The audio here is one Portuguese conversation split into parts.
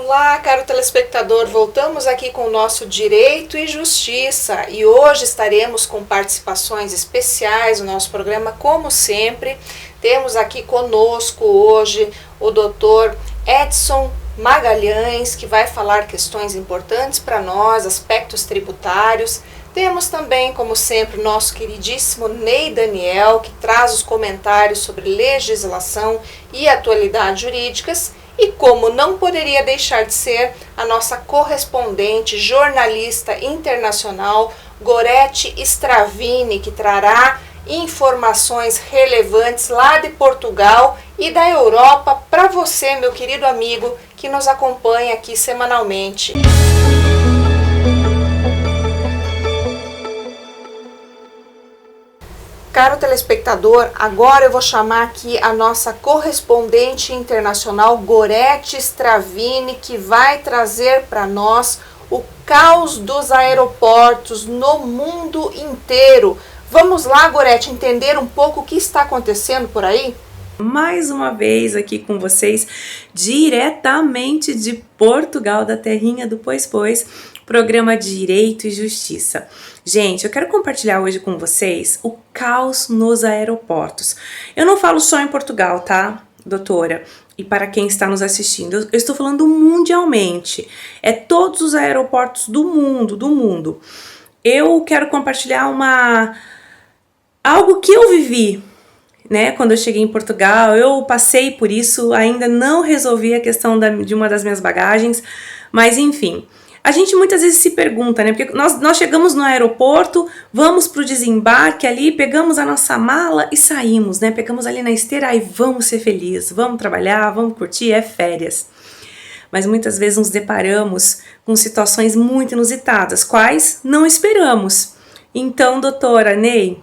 Olá, caro telespectador, voltamos aqui com o nosso Direito e Justiça e hoje estaremos com participações especiais no nosso programa, como sempre. Temos aqui conosco hoje o doutor Edson Magalhães, que vai falar questões importantes para nós, aspectos tributários. Temos também, como sempre, o nosso queridíssimo Ney Daniel, que traz os comentários sobre legislação e atualidades jurídicas. E como não poderia deixar de ser, a nossa correspondente jornalista internacional, Gorete Stravini, que trará informações relevantes lá de Portugal e da Europa para você, meu querido amigo, que nos acompanha aqui semanalmente. Caro telespectador, agora eu vou chamar aqui a nossa correspondente internacional, Gorete Stravini, que vai trazer para nós o caos dos aeroportos no mundo inteiro. Vamos lá, Gorete, entender um pouco o que está acontecendo por aí? Mais uma vez aqui com vocês, diretamente de Portugal, da terrinha do Pois Pois, programa Direito e Justiça. Gente, eu quero compartilhar hoje com vocês o caos nos aeroportos. Eu não falo só em Portugal, tá, doutora? E para quem está nos assistindo, eu estou falando mundialmente. É todos os aeroportos do mundo. Eu quero compartilhar algo que eu vivi, né? Quando eu cheguei em Portugal, eu passei por isso, ainda não resolvi a questão de uma das minhas bagagens, mas enfim. A gente muitas vezes se pergunta, né? Porque nós chegamos no aeroporto, vamos para o desembarque ali, pegamos a nossa mala e saímos, né? Pegamos ali na esteira e vamos ser felizes, vamos trabalhar, vamos curtir, é férias. Mas muitas vezes nos deparamos com situações muito inusitadas, quais não esperamos. Então, doutora Ney,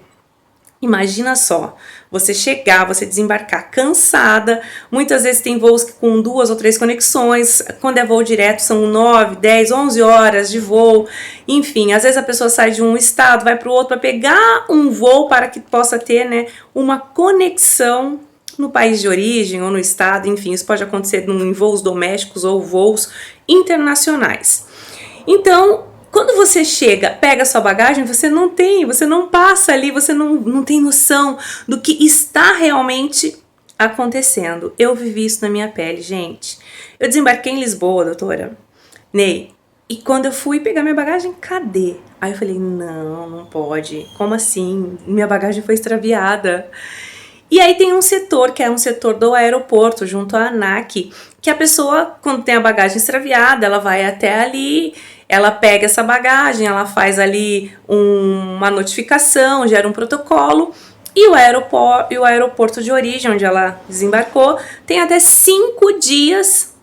imagina só, você chegar, você desembarcar cansada, muitas vezes tem voos com 2 ou 3 conexões, quando é voo direto são 9, 10, 11 horas de voo, enfim, às vezes a pessoa sai de um estado, vai para o outro para pegar um voo para que possa ter, né, uma conexão no país de origem ou no estado, enfim, isso pode acontecer em voos domésticos ou voos internacionais. Então, quando você chega, pega a sua bagagem, você não passa ali, você não tem noção do que está realmente acontecendo. Eu vivi isso na minha pele, gente. Eu desembarquei em Lisboa, doutora Ney, e quando eu fui pegar minha bagagem, cadê? Aí eu falei, não pode. Como assim? Minha bagagem foi extraviada. E aí tem um setor, que é um setor do aeroporto, junto à ANAC, que a pessoa, quando tem a bagagem extraviada, ela vai até ali, ela pega essa bagagem, ela faz ali uma notificação, gera um protocolo, e o aeroporto de origem, onde ela desembarcou, tem até 5 dias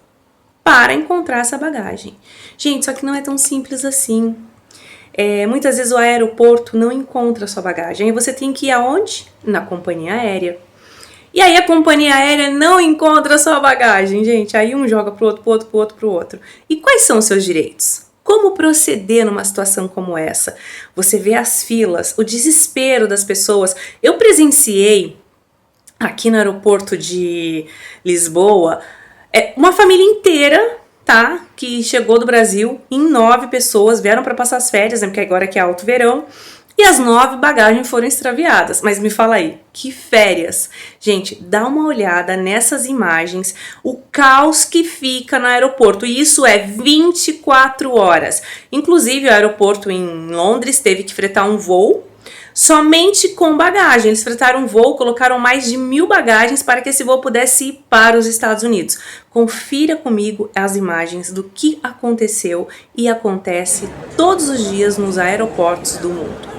para encontrar essa bagagem. Gente, só que não é tão simples assim. Muitas vezes o aeroporto não encontra a sua bagagem, aí você tem que ir aonde? Na companhia aérea. E aí a companhia aérea não encontra a sua bagagem, gente. Aí um joga pro outro. E quais são os seus direitos? Como proceder numa situação como essa? Você vê as filas, o desespero das pessoas. Eu presenciei aqui no aeroporto de Lisboa uma família inteira, tá? Que chegou do Brasil em 9 pessoas, vieram para passar as férias, né? Porque agora que é alto verão. E as 9 bagagens foram extraviadas. Mas me fala aí, que férias? Gente, dá uma olhada nessas imagens, o caos que fica no aeroporto. E isso é 24 horas. Inclusive, o aeroporto em Londres teve que fretar um voo somente com bagagem. Eles fretaram um voo, colocaram mais de 1000 bagagens para que esse voo pudesse ir para os Estados Unidos. Confira comigo as imagens do que aconteceu e acontece todos os dias nos aeroportos do mundo.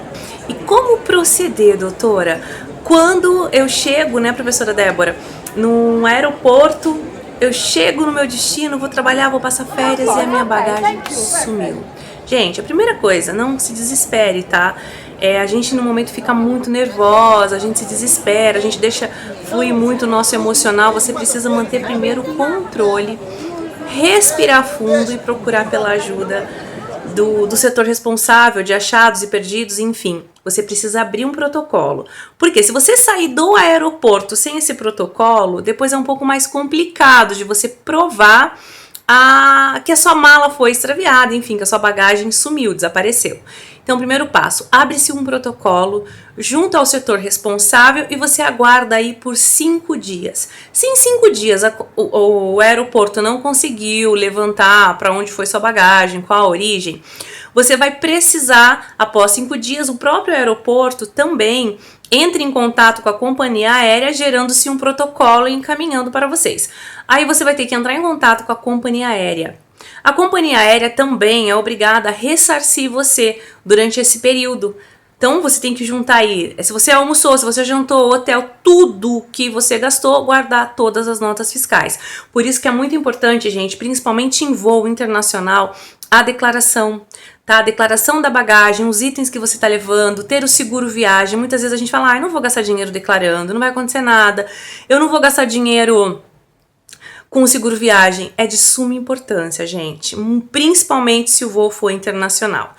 E como proceder, doutora? Quando eu chego, né, professora Débora, num aeroporto, eu chego no meu destino, vou trabalhar, vou passar férias e a minha bagagem sumiu. Gente, a primeira coisa, não se desespere, tá? A gente no momento fica muito nervosa, a gente se desespera, a gente deixa fluir muito o nosso emocional. Você precisa manter primeiro o controle, respirar fundo e procurar pela ajuda do setor responsável de achados e perdidos, enfim. Você precisa abrir um protocolo. Porque se você sair do aeroporto sem esse protocolo, depois é um pouco mais complicado de você provar que a sua mala foi extraviada, enfim, que a sua bagagem sumiu, desapareceu. Então, primeiro passo, abre-se um protocolo junto ao setor responsável e você aguarda aí por 5 dias. Se em 5 dias o aeroporto não conseguiu levantar para onde foi sua bagagem, qual a origem, você vai precisar, após 5 dias, o próprio aeroporto também entre em contato com a companhia aérea, gerando-se um protocolo e encaminhando para vocês. Aí você vai ter que entrar em contato com a companhia aérea. A companhia aérea também é obrigada a ressarcir você durante esse período. Então você tem que juntar aí, se você almoçou, se você jantou, hotel, tudo que você gastou, guardar todas as notas fiscais. Por isso que é muito importante, gente, principalmente em voo internacional, a declaração, tá? A declaração da bagagem, os itens que você está levando, ter o seguro viagem. Muitas vezes a gente fala, não vou gastar dinheiro declarando, não vai acontecer nada, eu não vou gastar dinheiro com o seguro viagem. É de suma importância, gente, principalmente se o voo for internacional.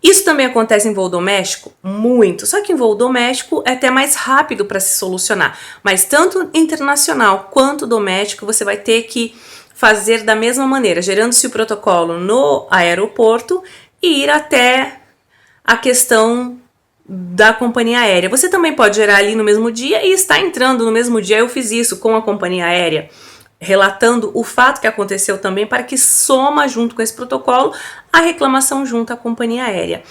Isso também acontece em voo doméstico? Muito, só que em voo doméstico é até mais rápido para se solucionar, mas tanto internacional quanto doméstico você vai ter que fazer da mesma maneira, gerando-se o protocolo no aeroporto e ir até a questão da companhia aérea. Você também pode gerar ali no mesmo dia e está entrando no mesmo dia. Eu fiz isso com a companhia aérea, relatando o fato que aconteceu também, para que soma junto com esse protocolo a reclamação junto à companhia aérea.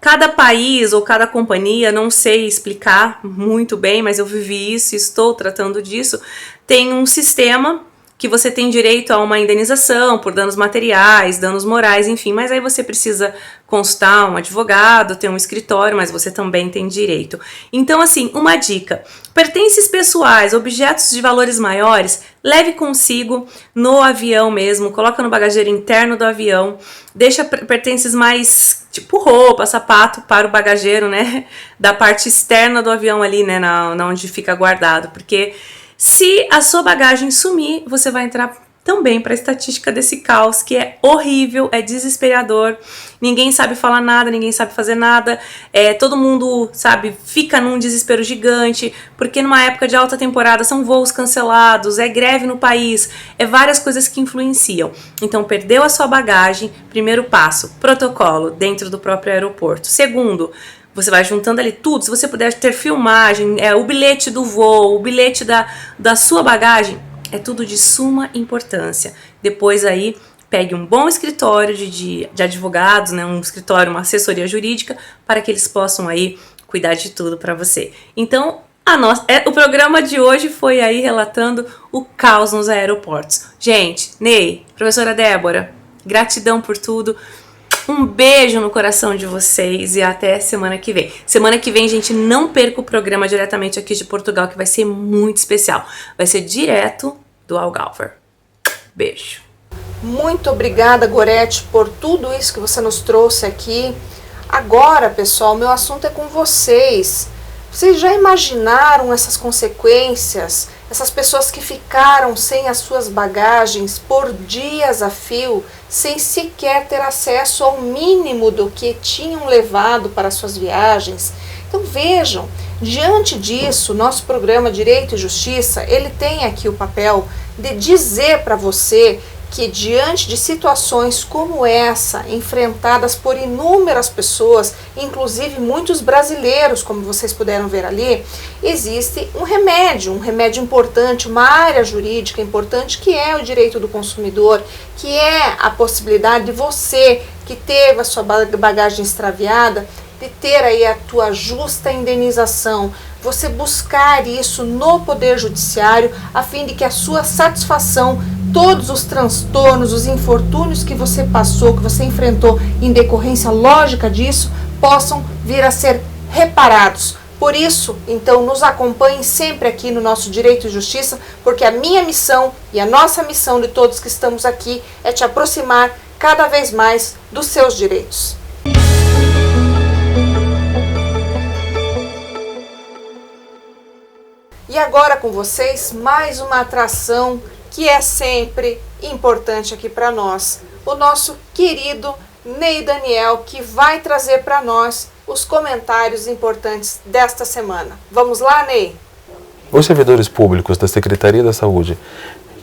Cada país ou cada companhia, não sei explicar muito bem, mas eu vivi isso, estou tratando disso, tem um sistema que você tem direito a uma indenização por danos materiais, danos morais, enfim, mas aí você precisa consultar um advogado, ter um escritório, mas você também tem direito. Então, assim, uma dica: pertences pessoais, objetos de valores maiores, leve consigo no avião mesmo, coloca no bagageiro interno do avião, deixa pertences mais, tipo roupa, sapato, para o bagageiro, né, da parte externa do avião ali, né, na onde fica guardado, porque se a sua bagagem sumir, você vai entrar também para a estatística desse caos, que é horrível, é desesperador, ninguém sabe falar nada, ninguém sabe fazer nada, todo mundo, sabe, fica num desespero gigante, porque numa época de alta temporada são voos cancelados, é greve no país, várias coisas que influenciam. Então, perdeu a sua bagagem, primeiro passo, protocolo dentro do próprio aeroporto. Segundo, você vai juntando ali tudo, se você puder ter filmagem, o bilhete do voo, o bilhete da sua bagagem, é tudo de suma importância. Depois aí, pegue um bom escritório de advogados, né, um escritório, uma assessoria jurídica, para que eles possam aí cuidar de tudo para você. Então, o programa de hoje foi aí relatando o caos nos aeroportos. Gente, Ney, professora Débora, gratidão por tudo. Um beijo no coração de vocês e até semana que vem. Semana que vem, gente, não perca o programa diretamente aqui de Portugal, que vai ser muito especial. Vai ser direto do Algarve. Beijo. Muito obrigada, Gorete, por tudo isso que você nos trouxe aqui. Agora, pessoal, meu assunto é com vocês. Vocês já imaginaram essas consequências? Essas pessoas que ficaram sem as suas bagagens por dias a fio, sem sequer ter acesso ao mínimo do que tinham levado para suas viagens. Então vejam, diante disso, nosso programa Direito e Justiça, ele tem aqui o papel de dizer para você que diante de situações como essa, enfrentadas por inúmeras pessoas, inclusive muitos brasileiros, como vocês puderam ver ali, existe um remédio importante, uma área jurídica importante, que é o direito do consumidor, que é a possibilidade de você, que teve a sua bagagem extraviada, de ter aí a tua justa indenização, você buscar isso no Poder Judiciário, a fim de que a sua satisfação, todos os transtornos, os infortúnios que você passou, que você enfrentou em decorrência lógica disso, possam vir a ser reparados. Por isso, então, nos acompanhem sempre aqui no nosso Direito e Justiça, porque a minha missão e a nossa missão de todos que estamos aqui é te aproximar cada vez mais dos seus direitos. E agora com vocês, mais uma atração que é sempre importante aqui para nós. O nosso querido Ney Daniel, que vai trazer para nós os comentários importantes desta semana. Vamos lá, Ney? Os servidores públicos da Secretaria da Saúde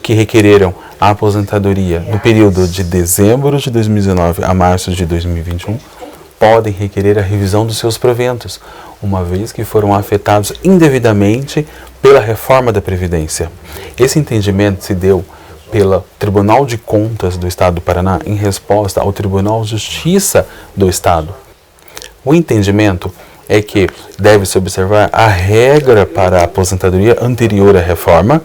que requereram a aposentadoria no período de dezembro de 2019 a março de 2021 podem requerer a revisão dos seus proventos, uma vez que foram afetados indevidamente pela reforma da Previdência. Esse entendimento se deu pelo Tribunal de Contas do Estado do Paraná em resposta ao Tribunal de Justiça do Estado. O entendimento é que deve-se observar a regra para a aposentadoria anterior à reforma,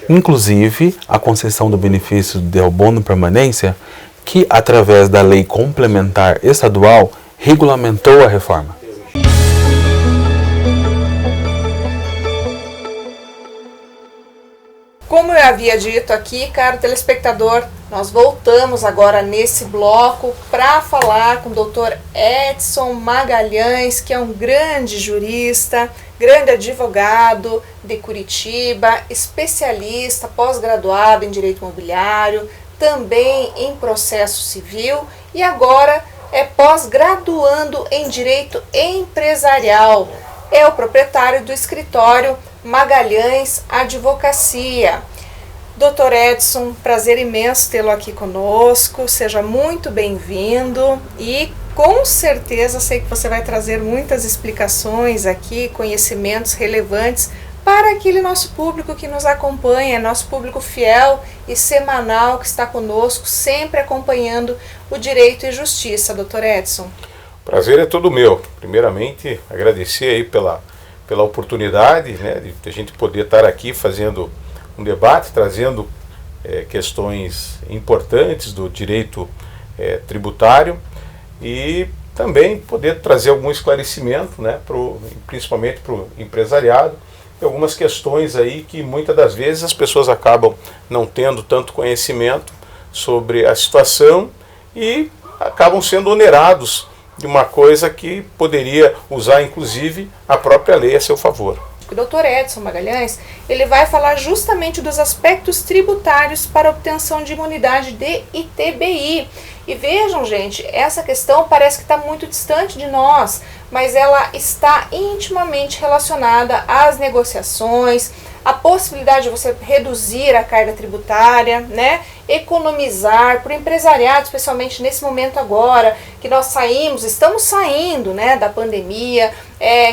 inclusive a concessão do benefício de abono permanência, que, através da Lei Complementar Estadual, regulamentou a reforma. Como eu havia dito aqui, caro telespectador, nós voltamos agora nesse bloco para falar com o Dr. Edson Magalhães, que é um grande jurista, grande advogado de Curitiba, especialista, pós-graduado em Direito Imobiliário, também em Processo Civil e agora é pós-graduando em Direito Empresarial. É o proprietário do escritório Magalhães Advocacia. Dr. Edson, prazer imenso tê-lo aqui conosco, seja muito bem-vindo e com certeza sei que você vai trazer muitas explicações aqui, conhecimentos relevantes para aquele nosso público que nos acompanha, nosso público fiel e semanal que está conosco, sempre acompanhando o Direito e Justiça. Dr. Edson. Prazer é todo meu. Primeiramente, agradecer aí pela oportunidade, né, de a gente poder estar aqui fazendo um debate, trazendo questões importantes do direito tributário e também poder trazer algum esclarecimento, né, principalmente para o empresariado, e algumas questões aí que muitas das vezes as pessoas acabam não tendo tanto conhecimento sobre a situação e acabam sendo onerados de uma coisa que poderia usar inclusive a própria lei a seu favor. O Dr. Edson Magalhães, ele vai falar justamente dos aspectos tributários para obtenção de imunidade de ITBI. E vejam, gente, essa questão parece que está muito distante de nós, mas ela está intimamente relacionada às negociações, a possibilidade de você reduzir a carga tributária, né? Economizar para o empresariado, especialmente nesse momento agora, que nós estamos saindo, né, da pandemia,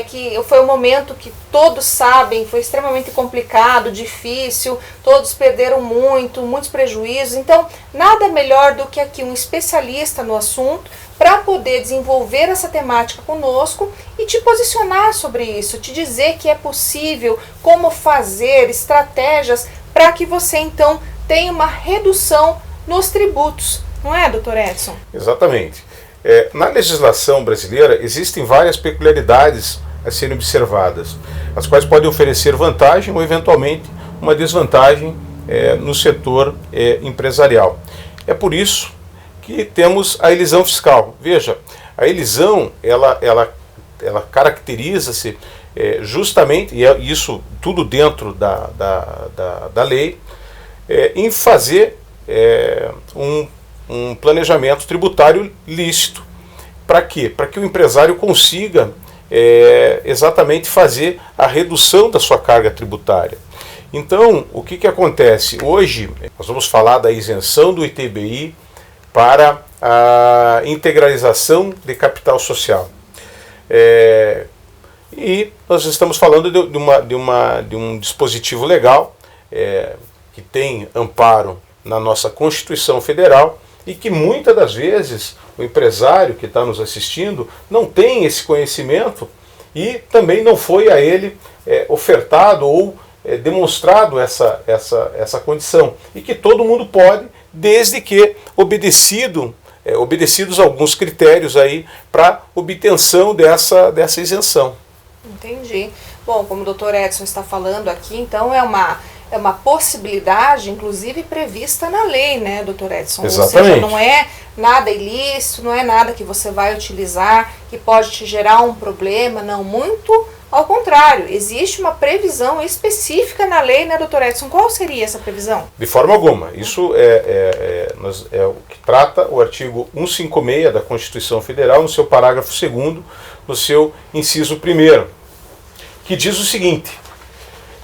que foi um momento que todos sabem, foi extremamente complicado, difícil, todos perderam muitos prejuízos, então nada melhor do que aqui um especialista no assunto para poder desenvolver essa temática conosco e te posicionar sobre isso, te dizer que é possível, como fazer, estratégias para que você então tenha uma redução nos tributos, não é, doutor Edson? Exatamente. Na legislação brasileira existem várias peculiaridades a serem observadas, as quais podem oferecer vantagem ou eventualmente uma desvantagem no setor empresarial. É por isso que temos a elisão fiscal. Veja, a elisão ela caracteriza-se justamente, e isso tudo dentro da lei, em fazer um planejamento tributário lícito. Para quê? Para que o empresário consiga exatamente fazer a redução da sua carga tributária. Então, o que acontece? Hoje, nós vamos falar da isenção do ITBI para a integralização de capital social. E nós estamos falando de um dispositivo legal que tem amparo na nossa Constituição Federal e que muitas das vezes o empresário que está nos assistindo não tem esse conhecimento e também não foi a ele ofertado ou demonstrado essa condição, e que todo mundo pode, desde que obedecidos alguns critérios aí para obtenção dessa isenção. Entendi. Bom, como o doutor Edson está falando aqui, então é uma possibilidade, inclusive prevista na lei, né, doutor Edson? Exatamente. Ou seja, não é nada ilícito, não é nada que você vai utilizar que pode te gerar um problema, não, muito ao contrário, existe uma previsão específica na lei, né, doutor Edson? Qual seria essa previsão? De forma alguma. Isso é o que trata o artigo 156 da Constituição Federal, no seu parágrafo 2º, no seu inciso 1º, que diz o seguinte: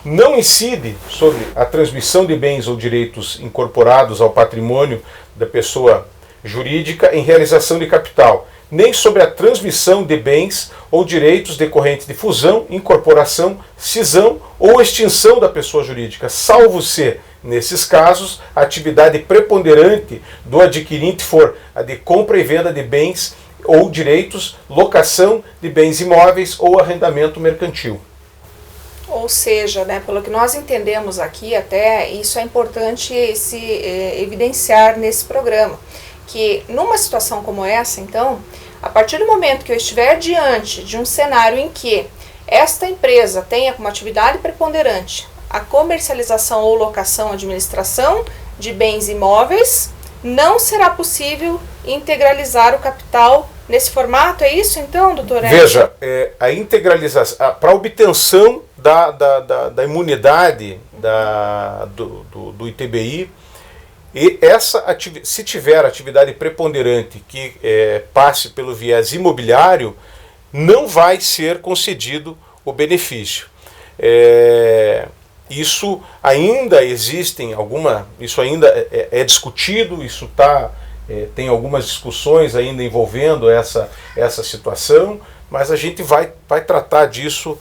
não incide sobre a transmissão de bens ou direitos incorporados ao patrimônio da pessoa jurídica em realização de capital, nem sobre a transmissão de bens ou direitos decorrentes de fusão, incorporação, cisão ou extinção da pessoa jurídica, salvo se, nesses casos, a atividade preponderante do adquirente for a de compra e venda de bens ou direitos, locação de bens imóveis ou arrendamento mercantil. Ou seja, né, pelo que nós entendemos aqui, até isso é importante se evidenciar nesse programa, que numa situação como essa, então, a partir do momento que eu estiver diante de um cenário em que esta empresa tenha como atividade preponderante a comercialização ou locação, administração de bens imóveis, não será possível integralizar o capital nesse formato, é isso então, doutor Edson? Veja, a integralização, para a obtenção da imunidade do ITBI, e se tiver atividade preponderante que passe pelo viés imobiliário, não vai ser concedido o benefício. Isso ainda isso ainda é discutido, isso tem algumas discussões ainda envolvendo essa situação, mas a gente vai tratar disso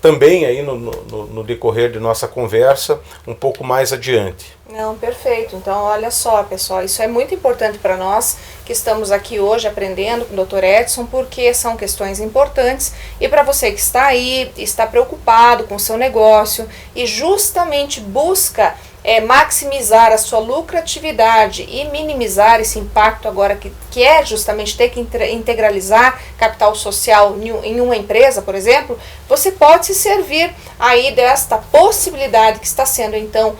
também aí no decorrer de nossa conversa um pouco mais adiante. Não, perfeito. Então, olha só, pessoal, isso é muito importante para nós que estamos aqui hoje aprendendo com o Dr. Edson, porque são questões importantes, e para você que está aí, está preocupado com o seu negócio e justamente busca maximizar a sua lucratividade e minimizar esse impacto agora que é justamente ter que integralizar capital social em uma empresa, por exemplo, você pode se servir aí desta possibilidade que está sendo então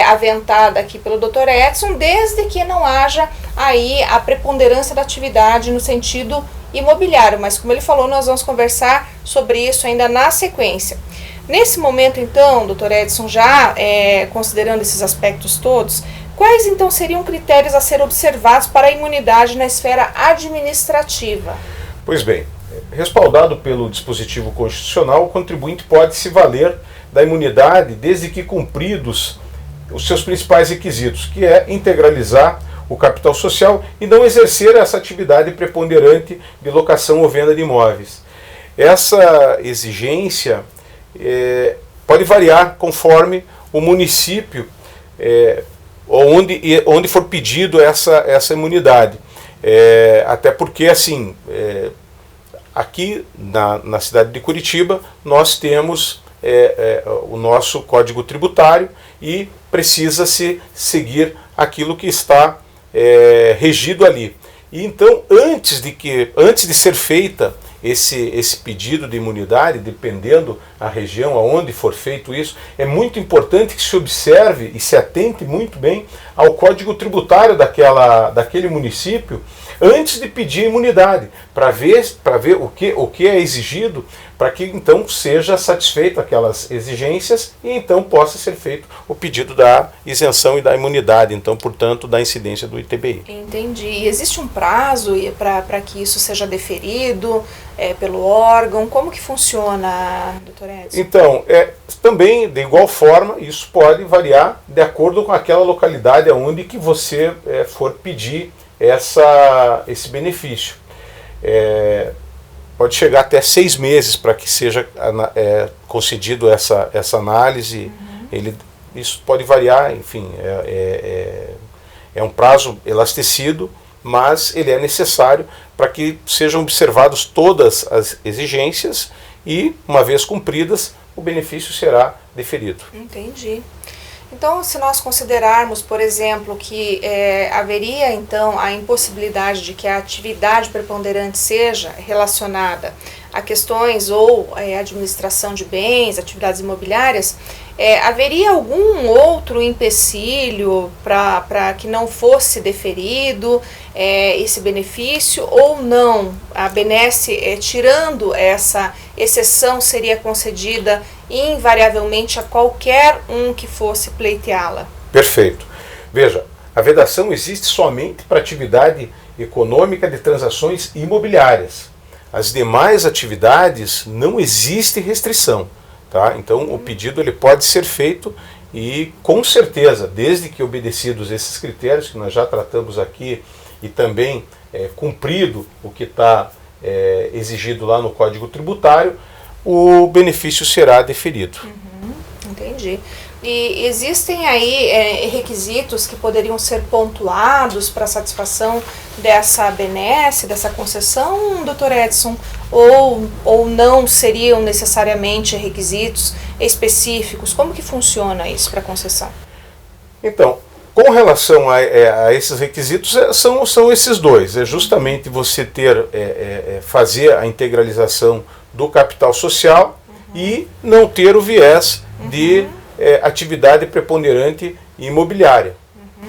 aventada aqui pelo Dr. Edson, desde que não haja aí a preponderância da atividade no sentido imobiliário, mas como ele falou, nós vamos conversar sobre isso ainda na sequência. Nesse momento, então, Dr. Edson, já considerando esses aspectos todos, quais então seriam critérios a ser observados para a imunidade na esfera administrativa? Pois bem, respaldado pelo dispositivo constitucional, o contribuinte pode se valer da imunidade desde que cumpridos os seus principais requisitos, que é integralizar o capital social e não exercer essa atividade preponderante de locação ou venda de imóveis. Essa exigência pode variar conforme o município onde for pedido essa imunidade. Até porque, assim, aqui na cidade de Curitiba, nós temos o nosso Código Tributário e precisa-se seguir aquilo que está regido ali. E então, antes de ser feita esse pedido de imunidade, dependendo a região aonde for feito isso, é muito importante que se observe e se atente muito bem ao Código Tributário daquele município antes de pedir imunidade, para ver o que é exigido, para que então seja satisfeito aquelas exigências e então possa ser feito o pedido da isenção e da imunidade, então, portanto, da incidência do ITBI. Entendi. E existe um prazo para que isso seja deferido pelo órgão? Como que funciona, doutor Edson? Então, também, de igual forma, isso pode variar de acordo com aquela localidade onde que você for pedir esse benefício. Pode chegar até 6 meses para que seja concedido essa análise. Uhum. Isso pode variar, enfim, é um prazo elastecido, mas ele é necessário para que sejam observadas todas as exigências e, uma vez cumpridas, o benefício será deferido. Entendi. Então, se nós considerarmos, por exemplo, que haveria então a impossibilidade de que a atividade preponderante seja relacionada a questões ou administração de bens, atividades imobiliárias, haveria algum outro empecilho para que não fosse deferido esse benefício ou não? A benesse, tirando essa exceção, seria concedida invariavelmente a qualquer um que fosse pleiteá-la? Perfeito. Veja, a vedação existe somente para atividade econômica de transações imobiliárias. As demais atividades não existe restrição. Tá? Então o pedido ele pode ser feito e com certeza, desde que obedecidos esses critérios que nós já tratamos aqui e também cumprido o que está exigido lá no Código Tributário, o benefício será deferido. Entendi. E existem aí requisitos que poderiam ser pontuados para satisfação dessa benesse, dessa concessão, doutor Edson? Ou não seriam necessariamente requisitos específicos? Como que funciona isso para concessão? Então, com relação a esses requisitos, são esses dois. É justamente você fazer a integralização do capital social e não ter o viés de atividade preponderante imobiliária.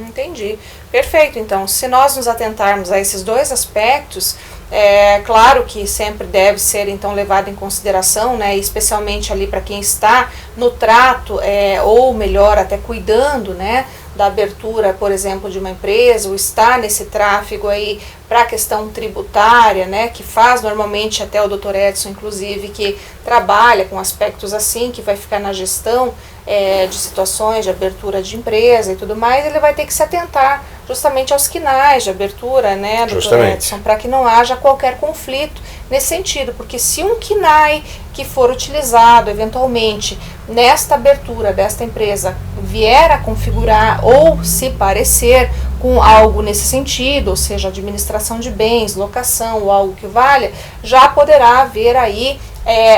Entendi. Perfeito. Então, se nós nos atentarmos a esses dois aspectos, é claro que sempre deve ser então levado em consideração, né, especialmente ali para quem está no trato, ou melhor, até cuidando, né, da abertura, por exemplo, de uma empresa, ou está nesse tráfego aí para a questão tributária, né, que faz normalmente até o Dr. Edson, inclusive, que trabalha com aspectos assim, que vai ficar na gestão de situações de abertura de empresa e tudo mais, ele vai ter que se atentar justamente aos quinais de abertura, né, Dr. Edson, para que não haja qualquer conflito nesse sentido, porque se um KNAI que for utilizado eventualmente nesta abertura desta empresa vier a configurar ou se parecer com algo nesse sentido, ou seja, administração de bens, locação ou algo que valha, já poderá haver aí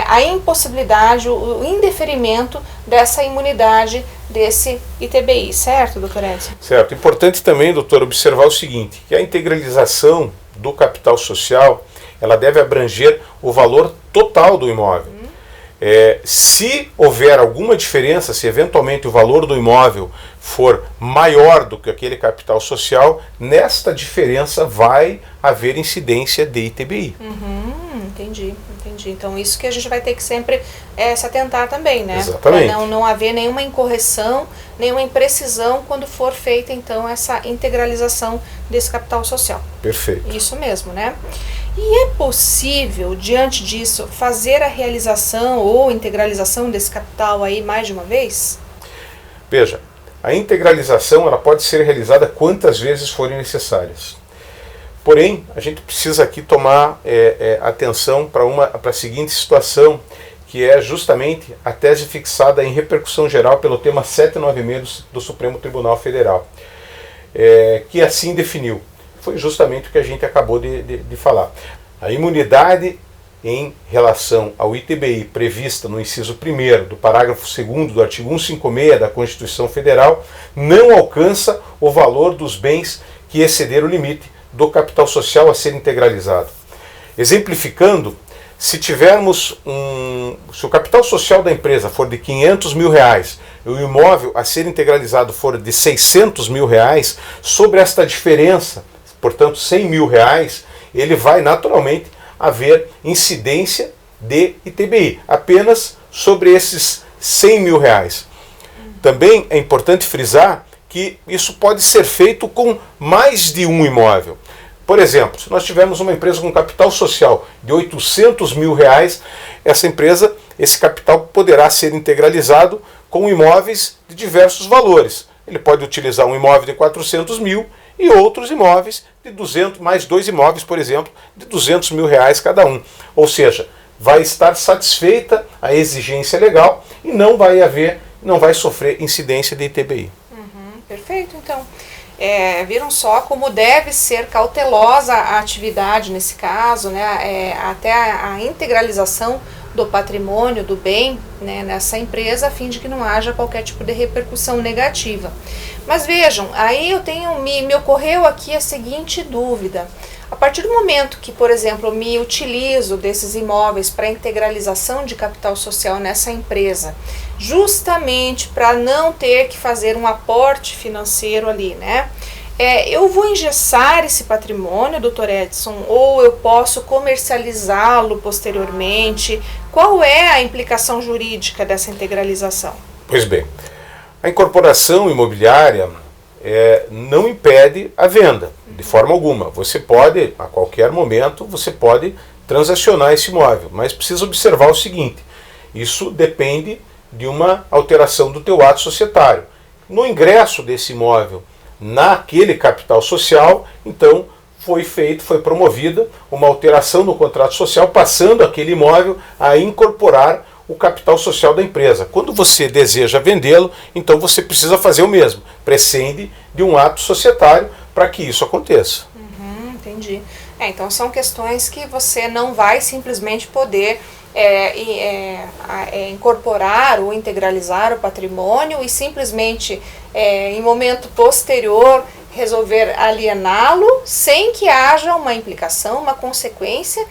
a impossibilidade, o indeferimento dessa imunidade desse ITBI, certo, doutor Edson? Certo. Importante também, doutor, observar o seguinte, que a integralização do capital social, ela deve abranger o valor total do imóvel. Se houver alguma diferença, se eventualmente o valor do imóvel for maior do que aquele capital social, nesta diferença vai haver incidência de ITBI. Entendi. Então isso que a gente vai ter que sempre se atentar também, né? Exatamente. Para não haver nenhuma incorreção, nenhuma imprecisão quando for feita então essa integralização desse capital social. Perfeito. Isso mesmo, né? E é possível, diante disso, fazer a realização ou integralização desse capital aí mais de uma vez? Veja, a integralização ela pode ser realizada quantas vezes forem necessárias. Porém, a gente precisa aqui tomar atenção para a seguinte situação, que é justamente a tese fixada em repercussão geral pelo tema 796 do Supremo Tribunal Federal, que assim definiu. Foi justamente o que a gente acabou de falar. A imunidade em relação ao ITBI prevista no inciso 1º do parágrafo 2º do artigo 156 da Constituição Federal não alcança o valor dos bens que exceder o limite do capital social a ser integralizado. Exemplificando, se o capital social da empresa for de R$500 mil e o imóvel a ser integralizado for de R$600 mil, sobre esta diferença, portanto R$100 mil, ele vai naturalmente haver incidência de ITBI, apenas sobre esses R$100 mil. Também é importante frisar que isso pode ser feito com mais de um imóvel. Por exemplo, se nós tivermos uma empresa com capital social de R$800 mil, esse capital poderá ser integralizado com imóveis de diversos valores. Ele pode utilizar um imóvel de R$400 mil e outros imóveis de 200, mais dois imóveis, por exemplo, de R$200 mil cada um. Ou seja, vai estar satisfeita a exigência legal e não vai sofrer incidência de ITBI. Perfeito, então. Viram só como deve ser cautelosa a atividade nesse caso, né? Até a integralização do patrimônio, do bem, né, nessa empresa, a fim de que não haja qualquer tipo de repercussão negativa. Mas vejam, aí me ocorreu aqui a seguinte dúvida. A partir do momento que, por exemplo, me utilizo desses imóveis para integralização de capital social nessa empresa, justamente para não ter que fazer um aporte financeiro ali, né? Eu vou engessar esse patrimônio, doutor Edson, ou eu posso comercializá-lo posteriormente? Qual é a implicação jurídica dessa integralização? Pois bem, a incorporação imobiliária não impede a venda, de forma alguma. Você pode, a qualquer momento, transacionar esse imóvel, mas precisa observar o seguinte, Isso depende de uma alteração do teu ato societário. No ingresso desse imóvel naquele capital social, então foi promovida uma alteração no contrato social, passando aquele imóvel a incorporar o capital social da empresa. Quando você deseja vendê-lo, então você precisa fazer o mesmo, prescinde de um ato societário para que isso aconteça. Entendi. Então são questões que você não vai simplesmente poder incorporar ou integralizar o patrimônio e simplesmente em momento posterior resolver aliená-lo sem que haja uma implicação, uma consequência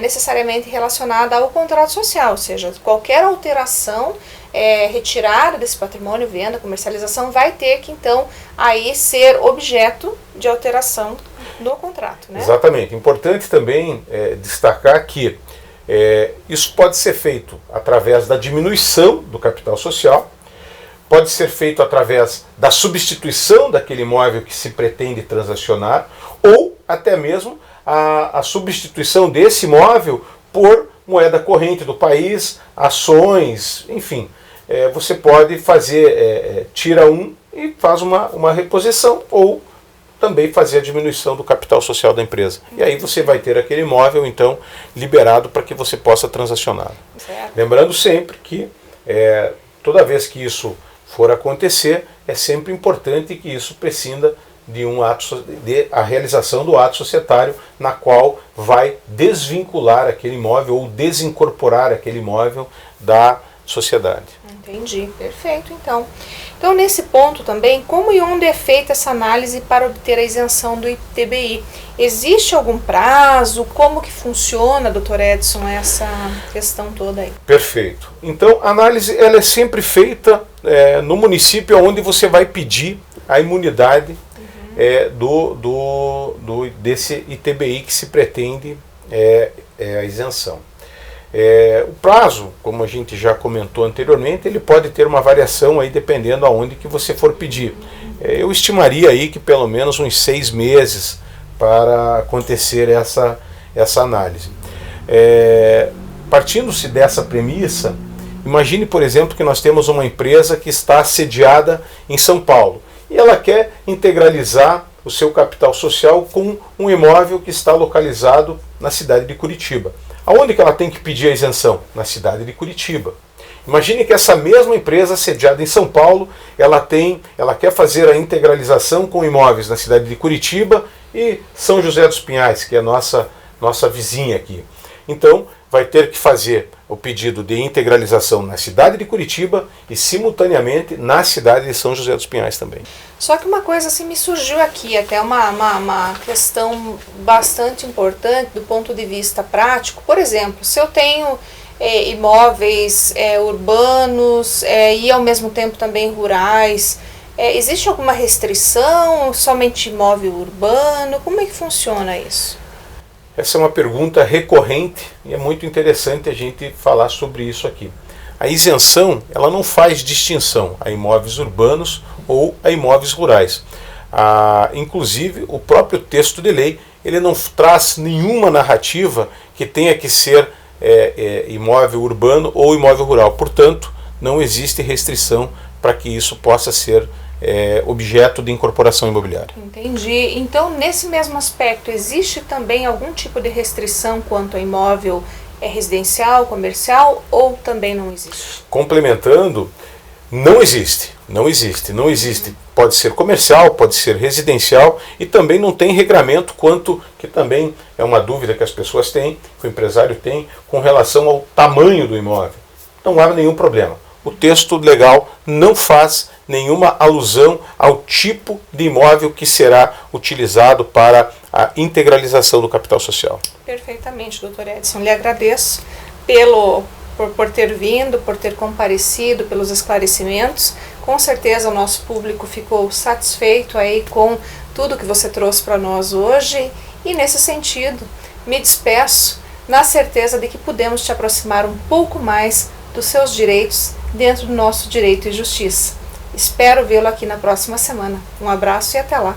necessariamente relacionada ao contrato social, ou seja, qualquer alteração, retirada desse patrimônio, venda, comercialização, vai ter que então aí ser objeto de alteração no contrato, né? Exatamente. Importante também destacar que isso pode ser feito através da diminuição do capital social, pode ser feito através da substituição daquele imóvel que se pretende transacionar, ou até mesmo a substituição desse imóvel por moeda corrente do país, ações, enfim. Você pode fazer, tira um e faz uma reposição, ou também fazer a diminuição do capital social da empresa. E aí você vai ter aquele imóvel, então, liberado para que você possa transacionar. Lembrando sempre que toda vez que isso for acontecer, é sempre importante que isso prescinda de a realização do ato societário, na qual vai desvincular aquele imóvel ou desincorporar aquele imóvel da sociedade. Entendi, perfeito. Então nesse ponto também, como e onde é feita essa análise para obter a isenção do ITBI? Existe algum prazo? Como que funciona, doutor Edson, essa questão toda aí? Perfeito. Então a análise ela é sempre feita no município onde você vai pedir a imunidade desse ITBI que se pretende a isenção. O prazo, como a gente já comentou anteriormente, ele pode ter uma variação aí dependendo aonde que você for pedir. Eu estimaria aí que pelo menos uns 6 meses para acontecer essa análise. Partindo-se dessa premissa, imagine, por exemplo, que nós temos uma empresa que está sediada em São Paulo e ela quer integralizar o seu capital social com um imóvel que está localizado na cidade de Curitiba. Aonde que ela tem que pedir a isenção? Na cidade de Curitiba. Imagine que essa mesma empresa sediada em São Paulo, ela quer fazer a integralização com imóveis na cidade de Curitiba e São José dos Pinhais, que é a nossa vizinha aqui. Então, vai ter que fazer o pedido de integralização na cidade de Curitiba e, simultaneamente, na cidade de São José dos Pinhais também. Só que uma coisa assim me surgiu aqui, até uma questão bastante importante do ponto de vista prático. Por exemplo, se eu tenho imóveis urbanos e ao mesmo tempo também rurais, existe alguma restrição? Somente imóvel urbano? Como é que funciona isso? Essa é uma pergunta recorrente e é muito interessante a gente falar sobre isso aqui. A isenção, ela não faz distinção a imóveis urbanos ou a imóveis rurais. Inclusive, o próprio texto de lei, ele não traz nenhuma narrativa que tenha que ser imóvel urbano ou imóvel rural. Portanto, não existe restrição para que isso possa ser objeto de incorporação imobiliária. Entendi. Então, nesse mesmo aspecto, existe também algum tipo de restrição quanto a imóvel residencial, comercial, ou também não existe? Complementando, não existe. Pode ser comercial, pode ser residencial e também não tem regramento quanto, que também é uma dúvida que as pessoas têm, que o empresário tem, com relação ao tamanho do imóvel. Não há nenhum problema. O texto legal não faz nenhuma alusão ao tipo de imóvel que será utilizado para a integralização do capital social. Perfeitamente, doutor Edson. Lhe agradeço por ter vindo, por ter comparecido, pelos esclarecimentos. Com certeza o nosso público ficou satisfeito aí com tudo que você trouxe para nós hoje e nesse sentido me despeço na certeza de que pudemos te aproximar um pouco mais dos seus direitos dentro do nosso Direito e Justiça. Espero vê-lo aqui na próxima semana. Um abraço e até lá!